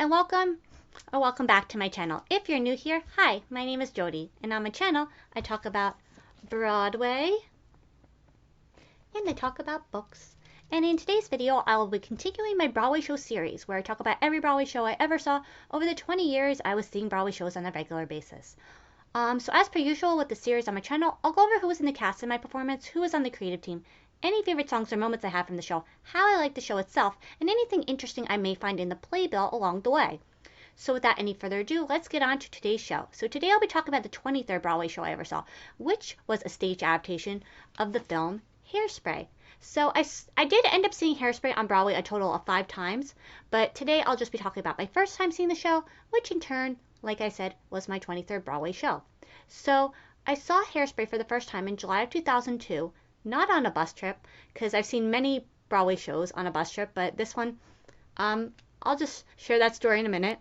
and welcome back to my channel. If you're new here, hi, my name is Jody, and on my channel I talk about Broadway and I talk about books. And in today's video, I will be continuing my Broadway show series where I talk about every Broadway show I ever saw over the 20 years I was seeing Broadway shows on a regular basis. So as per usual with the series on my channel, I'll go over who was in the cast in my performance, who was on the creative team, any favorite songs or moments I have from the show, how I like the show itself, and anything interesting I may find in the playbill along the way. So without any further ado, let's get on to today's show. So today I'll be talking about the 23rd Broadway show I ever saw, which was a stage adaptation of the film Hairspray. So I did end up seeing Hairspray on Broadway a total of 5 times, but today I'll just be talking about my first time seeing the show, which in turn, like I said, was my 23rd Broadway show. So I saw Hairspray for the first time in July of 2002, not on a bus trip, because I've seen many Broadway shows on a bus trip, but this one, I'll just share that story in a minute.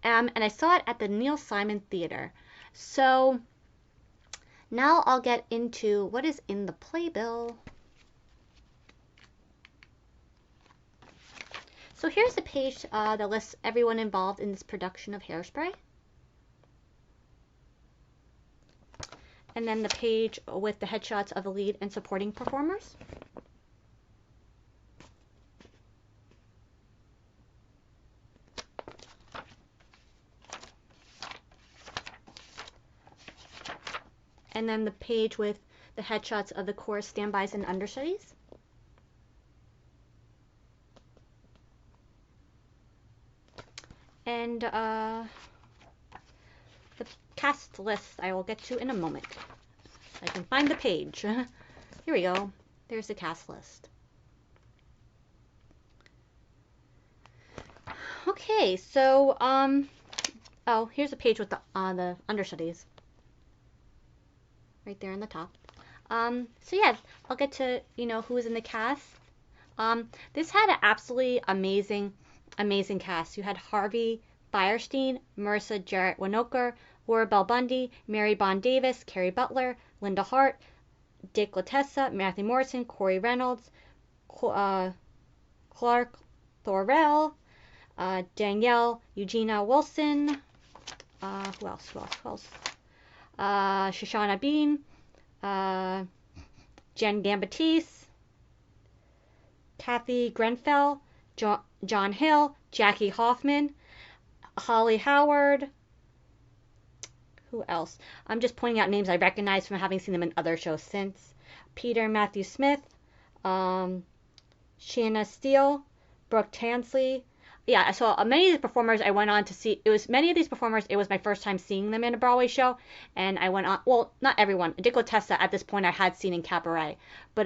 And I saw it at the Neil Simon Theater. So now I'll get into what is in the playbill. So here's the page that lists everyone involved in this production of Hairspray. And then the page with the headshots of the lead and supporting performers. And then the page with the headshots of the chorus standbys and understudies. And the cast list I will get to in a moment. I can find the page. Here we go. There's the cast list. Okay, so oh, here's a page with the understudies. Right there on the top. So yeah, I'll get to, who was in the cast. This had an absolutely amazing cast. You had Harvey Fierstein, Marissa Jarrett Winokur, Laura Bell Bundy, Mary Bond Davis, Carrie Butler, Linda Hart, Dick Latessa, Matthew Morrison, Corey Reynolds, Clark Thorell, Danielle Eugenia Wilson, who else? Shoshana Bean, Jen Gambatese, Kathy Grenfell, John Hill, Jackie Hoffman, Holly Howard. Who else? I'm just pointing out names I recognize from having seen them in other shows since. Peter Matthew Smith, Shanna Steele, Brooke Tansley. Yeah, so many of the performers I went on to see, it was my first time seeing them in a Broadway show, and I went on, well, not everyone, Dick Latessa at this point I had seen in Cabaret, but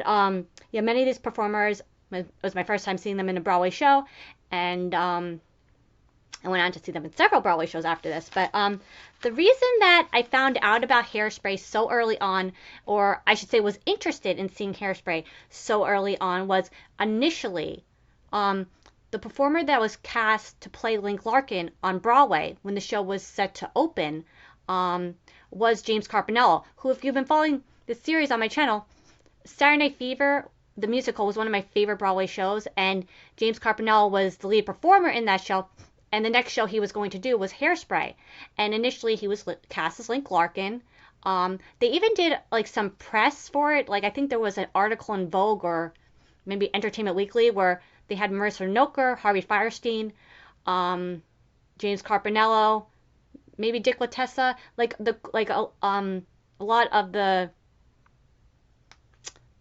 yeah, many of these performers, it was my first time seeing them in a Broadway show, and I went on to see them in several Broadway shows after this, but the reason that I found out about Hairspray so early on, or I should say was interested in seeing Hairspray so early on, was initially, the performer that was cast to play Link Larkin on Broadway when the show was set to open was James Carpinello, who, if you've been following this series on my channel, Saturday Night Fever, the musical, was one of my favorite Broadway shows, and James Carpinello was the lead performer in that show, and the next show he was going to do was Hairspray, and initially he was cast as Link Larkin. They even did like some press for it, like I think there was an article in Vogue or maybe Entertainment Weekly where they had Marissa Noker, Harvey Fierstein, James Carpinello, maybe Dick Latessa, a lot of the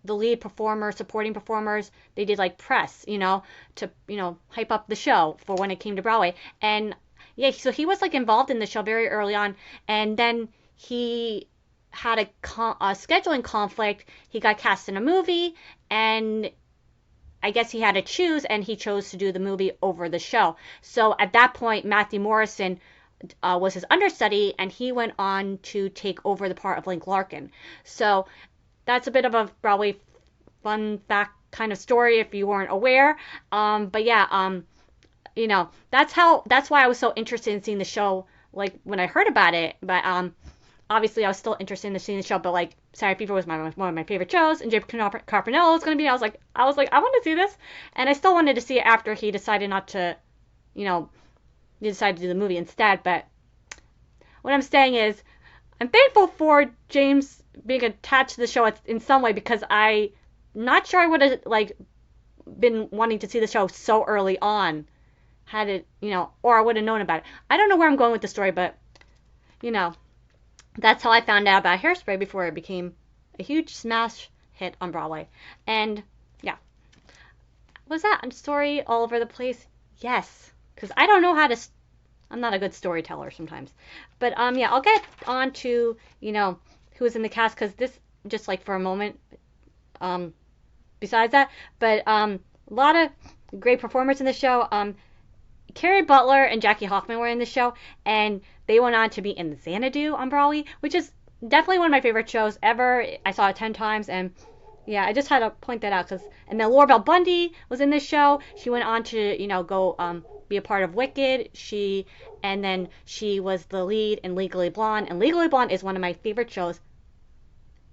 lead performers, supporting performers, they did like press, to, hype up the show for when it came to Broadway. And yeah, so he was like involved in the show very early on, and then he had a scheduling conflict. He got cast in a movie, and I guess he had to choose, and he chose to do the movie over the show. So at that point, Matthew Morrison was his understudy, and he went on to take over the part of Link Larkin. So that's a bit of a Broadway fun fact kind of story if you weren't aware. But yeah, that's why I was so interested in seeing the show, like when I heard about it. But obviously I was still interested in seeing the show, but like Saturday Fever was one of my favorite shows, and James Carpinello was going to be. I was like, I want to see this, and I still wanted to see it after he decided not to, they decided to do the movie instead. But what I'm saying is, I'm thankful for James being attached to the show in some way, because I'm not sure I would have been wanting to see the show so early on, had it, or I would have known about it. I don't know where I'm going with the story, but that's how I found out about Hairspray before it became a huge smash hit on Broadway. And yeah, was that a story all over the place? Yes, because I don't know how to. I'm not a good storyteller sometimes, but yeah, I'll get on to who's in the cast, because this just for a moment. Besides that, but a lot of great performers in the show. Carrie Butler and Jackie Hoffman were in the show, and they went on to be in Xanadu on Broadway, which is definitely one of my favorite shows ever. I saw it 10 times, and yeah, I just had to point that out. And then Laura Bell Bundy was in this show. She went on to, go be a part of Wicked. And then she was the lead in Legally Blonde, and Legally Blonde is one of my favorite shows.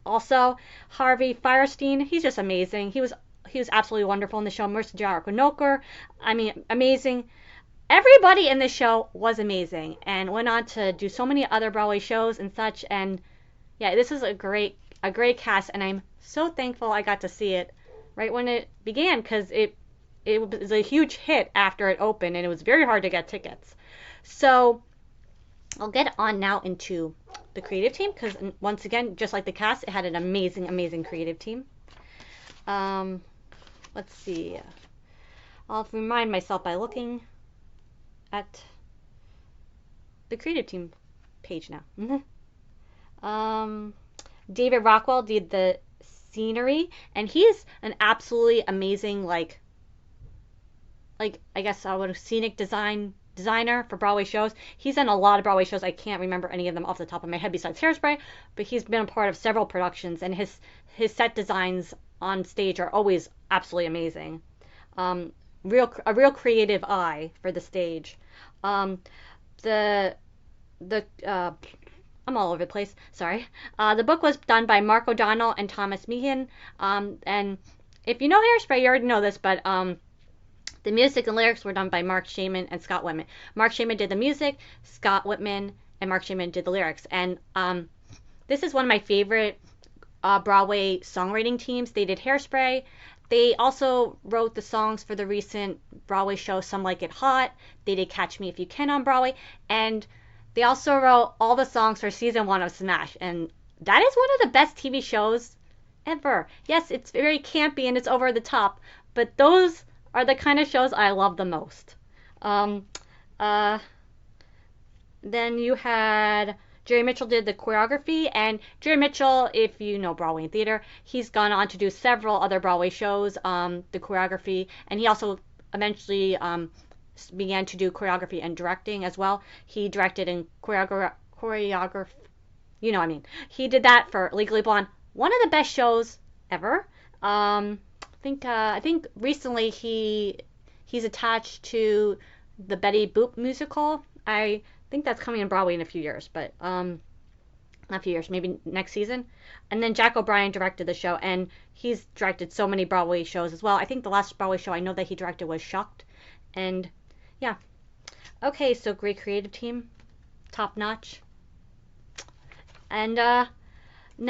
Also, Harvey Fierstein, he's just amazing. He was absolutely wonderful in the show. Mercer Jarrett-Conoker, I mean, amazing. Everybody in this show was amazing, and went on to do so many other Broadway shows and such. And yeah, this is a great cast, and I'm so thankful I got to see it right when it began, because it was a huge hit after it opened, and it was very hard to get tickets. So I'll get on now into the creative team, because once again, just like the cast, it had an amazing creative team. Let's see. I'll remind myself by looking at the creative team page now. David Rockwell did the scenery, and he's an absolutely amazing I guess scenic designer for Broadway shows. He's done a lot of Broadway shows. I can't remember any of them off the top of my head besides Hairspray, but he's been a part of several productions, and his set designs on stage are always absolutely amazing. A real creative eye for the stage. I'm all over the place. Sorry. The book was done by Mark O'Donnell and Thomas Meehan. And if you know Hairspray, you already know this, but the music and lyrics were done by Mark Shaman and Scott Whitman. Mark Shaman did the music, Scott Whitman and Mark Shaman did the lyrics. And this is one of my favorite Broadway songwriting teams. They did Hairspray. They also wrote the songs for the recent Broadway show Some Like It Hot. They did Catch Me If You Can on Broadway. And they also wrote all the songs for season 1 of Smash. And that is one of the best TV shows ever. Yes, it's very campy and it's over the top, but those are the kind of shows I love the most. Then you had Jerry Mitchell did the choreography, and Jerry Mitchell, if you know Broadway and theater, he's gone on to do several other Broadway shows, the choreography, and he also eventually began to do choreography and directing as well. He directed and choreographed, He did that for Legally Blonde, one of the best shows ever. I think recently he's attached to the Betty Boop musical. I think that's coming on Broadway in a few years, but not a few years, maybe next season. And then Jack O'Brien directed the show, and he's directed so many Broadway shows as well. I think the last Broadway show I know that he directed was Shocked. And yeah. Okay, so great creative team. Top notch. And now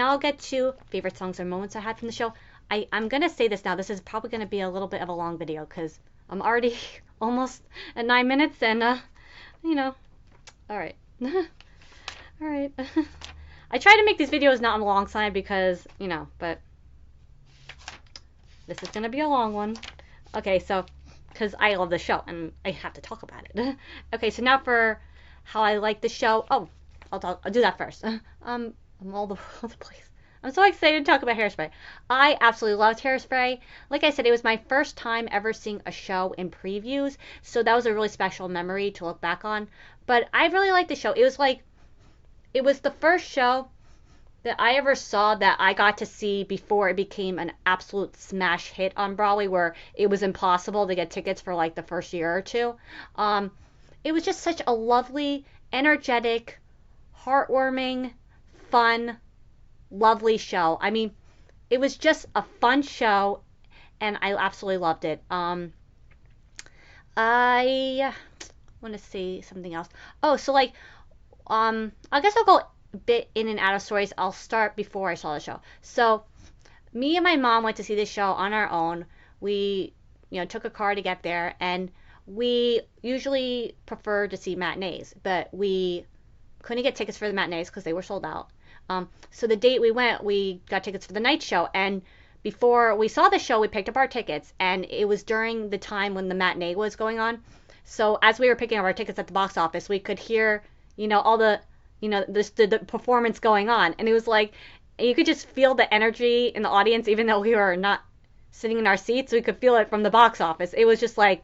I'll get to favorite songs or moments I had from the show. I'm going to say this now. This is probably going to be a little bit of a long video because I'm already almost at 9 minutes and, all right. All right. I try to make these videos not on the long side because, but this is going to be a long one. Okay, so, because I love the show and I have to talk about it. Okay, so now for how I like the show. Oh, I'll do that first. I'm all over the place. I'm so excited to talk about Hairspray. I absolutely loved Hairspray. Like I said, it was my first time ever seeing a show in previews, so that was a really special memory to look back on. But I really liked the show. It was the first show that I ever saw that I got to see before it became an absolute smash hit on Broadway, where it was impossible to get tickets for like the first year or two. It was just such a lovely, energetic, heartwarming, fun, lovely show. I mean, it was just a fun show, and I absolutely loved it. want to say something else. Oh, so like, I guess I'll go a bit in and out of stories. I'll start before I saw the show. So, me and my mom went to see the show on our own. We, took a car to get there, and we usually prefer to see matinees, but we couldn't get tickets for the matinees because they were sold out. So the date we went, we got tickets for the night show, and before we saw the show, we picked up our tickets, and it was during the time when the matinee was going on. So as we were picking up our tickets at the box office, we could hear, all the, the performance going on, and it was like you could just feel the energy in the audience, even though we were not sitting in our seats. We could feel it from the box office. It was just like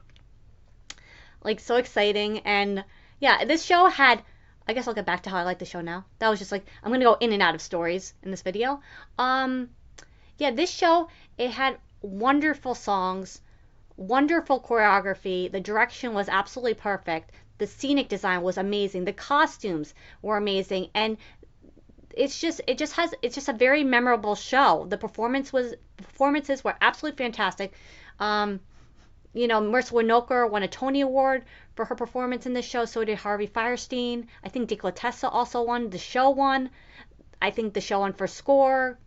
so exciting, and yeah, this show had. I guess I'll get back to how I like the show now. That was just like I'm gonna go in and out of stories in this video. Yeah, this show, it had wonderful songs, wonderful choreography. The direction was absolutely perfect. The scenic design was amazing. The costumes were amazing, and it's just a very memorable show. The performances were absolutely fantastic. Marissa Winokur won a Tony Award for her performance in this show. So did Harvey Fierstein. I think Tessa also won. The show won. I think the show won for score.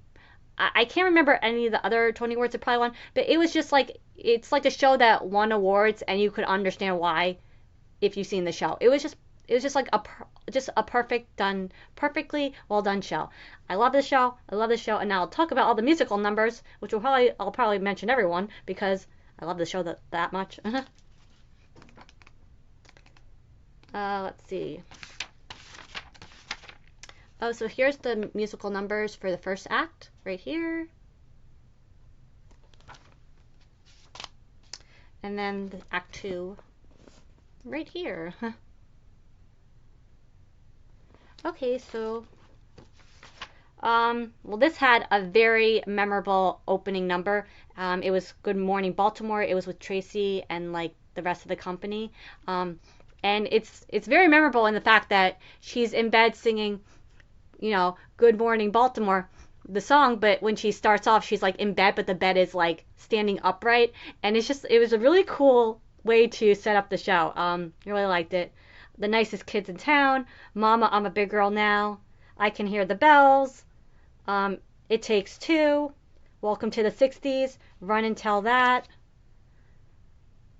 I can't remember any of the other Tony Awards that probably won, but it was just like, it's like a show that won awards, and you could understand why if you've seen the show. It was just like a perfectly well done show. I love this show. And now I'll talk about all the musical numbers, which I'll probably mention everyone because I love the show that much. Let's see. Oh, so here's the musical numbers for the first act, right here. And then the act 2, right here. Okay, so, well, this had a very memorable opening number. It was Good Morning Baltimore. It was with Tracy and like the rest of the company. And it's very memorable in the fact that she's in bed singing, Good Morning Baltimore, the song, but when she starts off, she's like in bed, but the bed is like standing upright. And it was a really cool way to set up the show. I really liked it. The Nicest Kids in Town, Mama, I'm a Big Girl Now, I Can Hear the Bells, It Takes Two, Welcome to the 60s, Run and Tell That,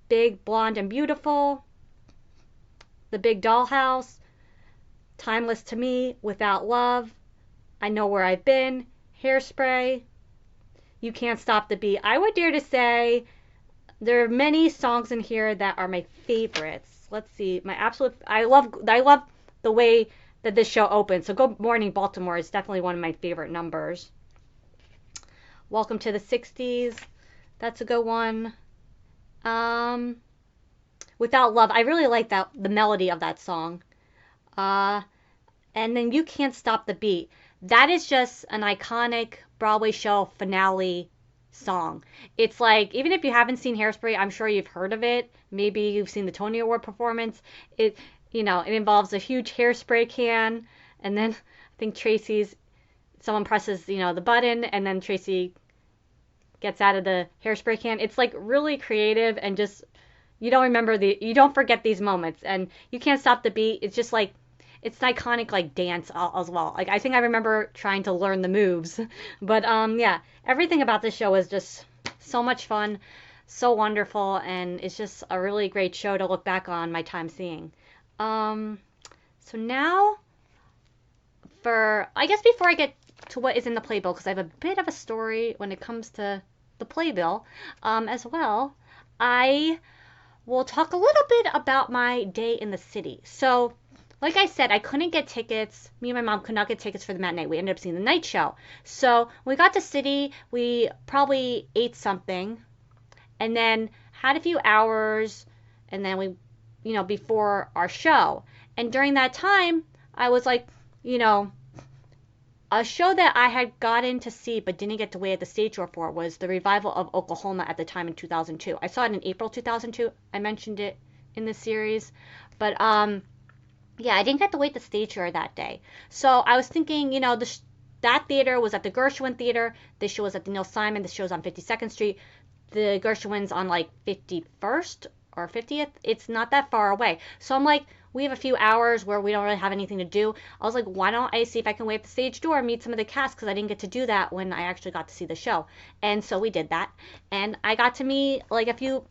Big, Blonde, and Beautiful, The Big Dollhouse, Timeless to Me, Without Love, I Know Where I've Been, Hairspray, You Can't Stop the Beat. I would dare to say there are many songs in here that are my favorites. Let's see, I love the way that this show opens. So Good Morning Baltimore is definitely one of my favorite numbers. Welcome to the 60s, that's a good one. Without Love, I really like the melody of that song. And then You Can't Stop the Beat. That is just an iconic Broadway show finale song. It's like, even if you haven't seen Hairspray, I'm sure you've heard of it. Maybe you've seen the Tony Award performance. It involves a huge hairspray can, and then I think someone presses, the button, and then Tracy gets out of the hairspray can. It's like really creative, and just, you don't forget these moments. And You Can't Stop the Beat. It's just like, it's an iconic like dance as well. Like I think I remember trying to learn the moves, but yeah, everything about this show is just so much fun, so wonderful, and it's just a really great show to look back on my time seeing. So now, I guess before I get to what is in the playbill, because I have a bit of a story when it comes to the playbill as well, I will talk a little bit about my day in the city. So, like I said, I couldn't get tickets. Me and my mom could not get tickets for the matinee. We ended up seeing the night show. So when we got to city, we probably ate something and then had a few hours, and then we, before our show. And during that time, I was like, a show that I had gotten to see but didn't get to wait at the stage door for was the revival of Oklahoma at the time in 2002. I saw it in April 2002. I mentioned it in this series. But, yeah, I didn't get to wait the stage door that day. So I was thinking, that theater was at the Gershwin Theater. This show was at the Neil Simon. This show's on 52nd Street. The Gershwin's on like 51st or 50th. It's not that far away. So I'm like, we have a few hours where we don't really have anything to do. I was like, why don't I see if I can wait at the stage door and meet some of the cast, because I didn't get to do that when I actually got to see the show. And so we did that. And I got to meet like a few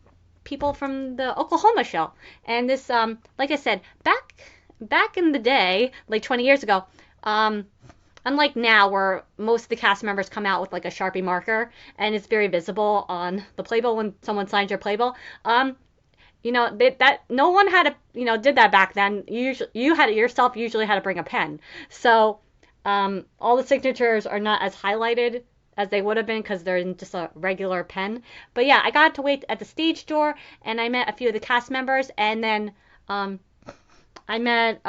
people from the Oklahoma show. And this, like I said, back in the day, like 20 years ago, unlike now where most of the cast members come out with like a Sharpie marker and it's very visible on the playbill when someone signs your playbill, that no one had did that back then. You had it yourself, usually had to bring a pen. So all the signatures are not as highlighted as they would have been because they're in just a regular pen. But yeah, I got to wait at the stage door and I met a few of the cast members, and then I met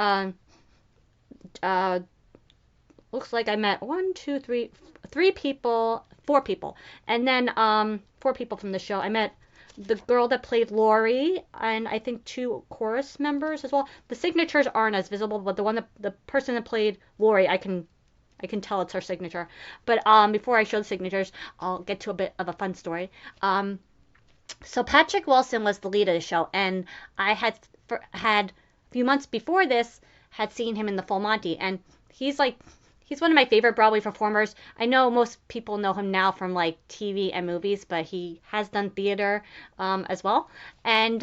looks like I met 4 people, and then 4 people from the show. I met the girl that played Lori, and I think 2 chorus members as well. The signatures aren't as visible, but the person that played Lori, I can tell it's her signature. But before I show the signatures, I'll get to a bit of a fun story. So Patrick Wilson was the lead of the show, and I had a few months before this had seen him in the Full Monty, and he's one of my favorite Broadway performers. I know most people know him now from like TV and movies, but he has done theater as well. And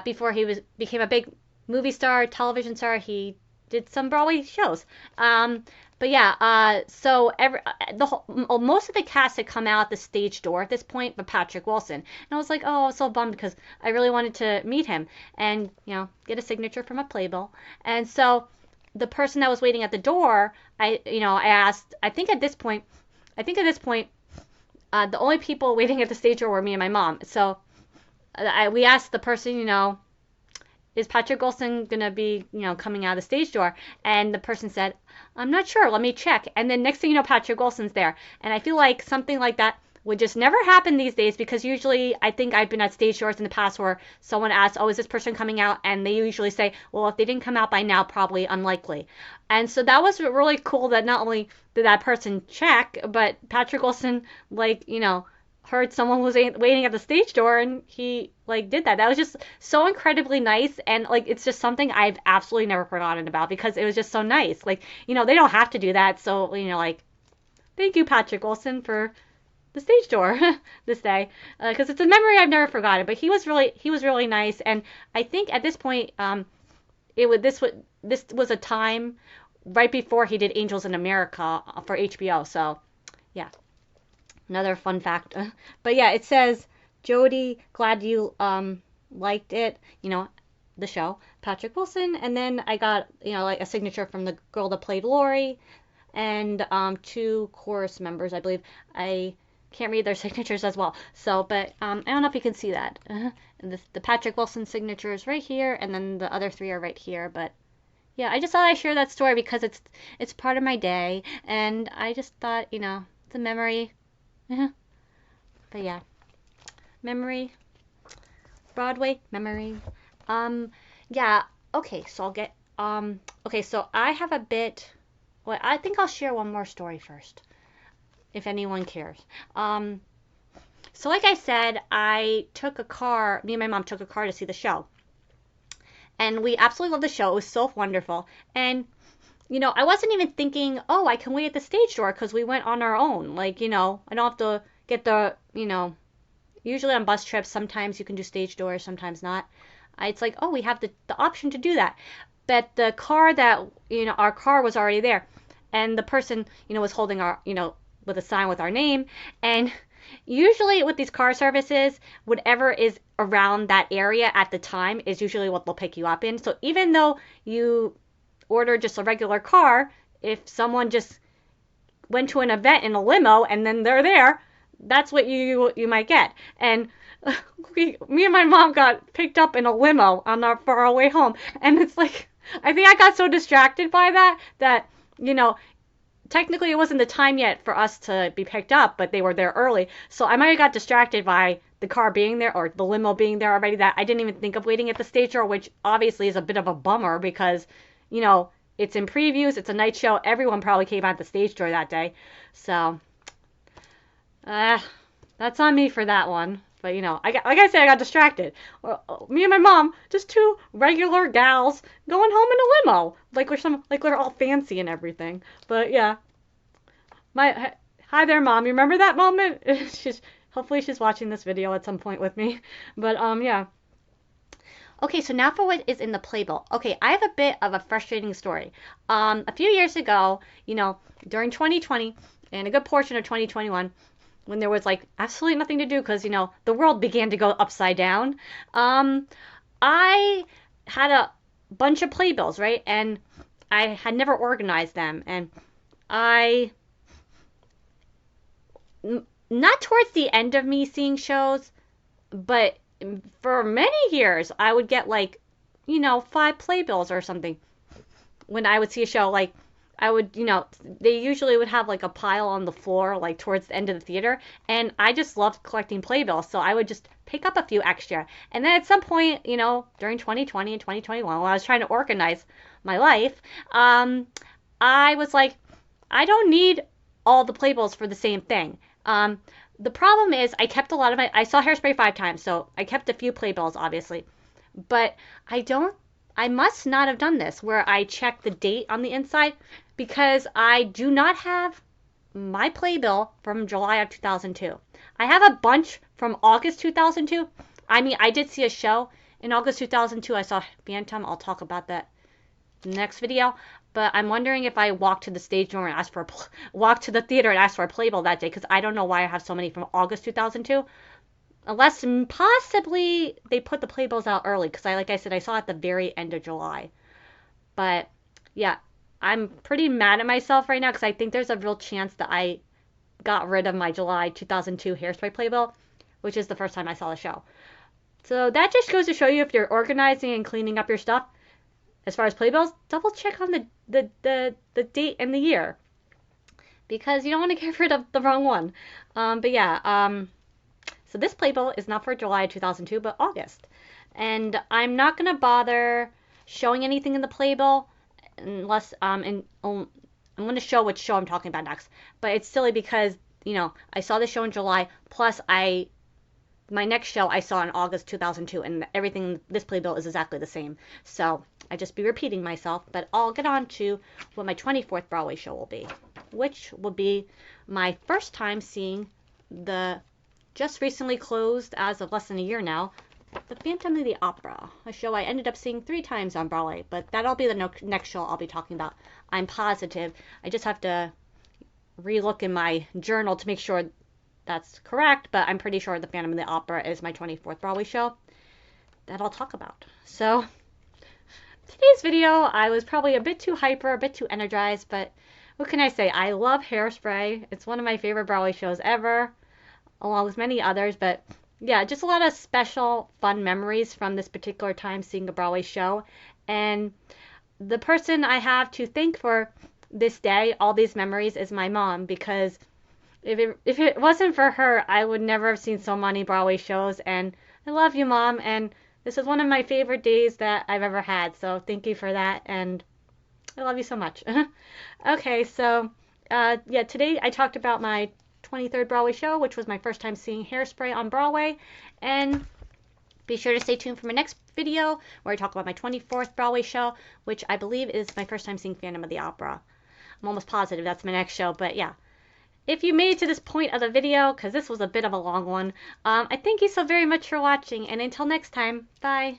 before he became a big movie star, television star, he did some Broadway shows. So most of the cast had come out the stage door at this point, but Patrick Wilson. And I was like, oh, I was so bummed because I really wanted to meet him and get a signature from a playbill. And so the person that was waiting at the door, I asked. I think at this point, the only people waiting at the stage door were me and my mom. So we asked the person, is Patrick Wilson gonna be, coming out of the stage door? And the person said, I'm not sure. Let me check. And then next thing you know, Patrick Wilson's there. And I feel like something like that would just never happen these days, because usually I think I've been at stage doors in the past where someone asks, oh, is this person coming out? And they usually say, well, if they didn't come out by now, probably unlikely. And so that was really cool that not only did that person check, but Patrick Wilson, heard someone was waiting at the stage door and he did that. That was just so incredibly nice, and it's just something I've absolutely never forgotten about because it was just so nice. They don't have to do that. So, thank you, Patrick Wilson, for the stage door this day, because it's a memory I've never forgotten. But he was really nice, and I think at this point, this was a time right before he did Angels in America for HBO. So, yeah, another fun fact. But yeah, it says, Jody, glad you liked it. The show, Patrick Wilson, and then I got a signature from the girl that played Lori, and 2 chorus members, I believe. I can't read their signatures as well. So, but I don't know if you can see that. And the Patrick Wilson signature is right here, and then the other 3 are right here. But yeah, I just thought I'd share that story because it's part of my day, and I just thought, it's a memory. But yeah, memory, Broadway memory. Yeah. Okay, so I'll get. Okay, so I have a bit. Well, I think I'll share one more story first, if anyone cares. So like I said, me and my mom took a car to see the show. And we absolutely loved the show. It was so wonderful. And, I wasn't even thinking, oh, I can wait at the stage door because we went on our own. I don't have to get the, usually on bus trips, sometimes you can do stage doors, sometimes not. It's like, oh, we have the option to do that. But the car our car was already there. And the person, was holding our, with a sign with our name. And usually with these car services, whatever is around that area at the time is usually what they'll pick you up in. So even though you order just a regular car, if someone just went to an event in a limo and then they're there, that's what you might get. And me and my mom got picked up in a limo on our way home. And it's like, I think I got so distracted by that, technically it wasn't the time yet for us to be picked up, but they were there early. So I might have got distracted by the car being there or the limo being there already, that I didn't even think of waiting at the stage door, which obviously is a bit of a bummer because, it's in previews, it's a night show. Everyone probably came out the stage door that day. So, that's on me for that one, But, like I said, I got distracted. Me and my mom, just two regular gals going home in a limo. Like we're all fancy and everything. But, yeah. Hi there, Mom. You remember that moment? Hopefully she's watching this video at some point with me. But, yeah. Okay, so now for what is in the playbill. Okay, I have a bit of a frustrating story. A few years ago, during 2020 and a good portion of 2021, when there was absolutely nothing to do because, the world began to go upside down, I had a bunch of playbills, right? And I had never organized them. And not towards the end of me seeing shows, but for many years, I would get 5 playbills or something when I would see a show. I would, they usually would have a pile on the floor, towards the end of the theater. And I just loved collecting playbills. So I would just pick up a few extra. And then at some point, during 2020 and 2021, when I was trying to organize my life, I was like, I don't need all the playbills for the same thing. The problem is I kept a lot of I saw Hairspray 5 times, so I kept a few playbills, obviously. But I must not have done this where I checked the date on the inside because I do not have my playbill from July of 2002. I have a bunch from August 2002. I mean, I did see a show in August 2002. I saw Phantom. I'll talk about that in the next video. But I'm wondering if I walked to the stage door and walked to the theater and asked for a playbill that day, because I don't know why I have so many from August 2002. Unless possibly they put the playbills out early, because like I said, I saw at the very end of July. But yeah, I'm pretty mad at myself right now because I think there's a real chance that I got rid of my July 2002 Hairspray playbill, which is the first time I saw the show. So that just goes to show you, if you're organizing and cleaning up your stuff, as far as playbills, double check on the date and the year, because you don't want to get rid of the wrong one. But yeah, so this playbill is not for July 2002, but August. And I'm not going to bother showing anything in the playbill unless I'm going to show which show I'm talking about next. But it's silly because, I saw the show in July, plus my next show I saw in August 2002, and everything, this playbill is exactly the same. So I just be repeating myself, but I'll get on to what my 24th Broadway show will be, which will be my first time seeing the just recently closed, as of less than a year now, The Phantom of the Opera, a show I ended up seeing 3 times on Broadway, but that'll be the next show I'll be talking about. I'm positive. I just have to relook in my journal to make sure that's correct, but I'm pretty sure The Phantom of the Opera is my 24th Broadway show that I'll talk about. So today's video, I was probably a bit too hyper, a bit too energized, but what can I say? I love Hairspray. It's one of my favorite Broadway shows ever, along with many others. But yeah, just a lot of special, fun memories from this particular time seeing a Broadway show. And the person I have to thank for this day, all these memories, is my mom, because if it wasn't for her, I would never have seen so many Broadway shows. And I love you, Mom, and this is one of my favorite days that I've ever had. So thank you for that, and I love you so much. Okay, so yeah, today I talked about my 23rd Broadway show, which was my first time seeing Hairspray on Broadway. And be sure to stay tuned for my next video where I talk about my 24th Broadway show, which I believe is my first time seeing Phantom of the Opera. I'm almost positive that's my next show, but yeah. If you made it to this point of the video, because this was a bit of a long one, I thank you so very much for watching, and until next time, bye.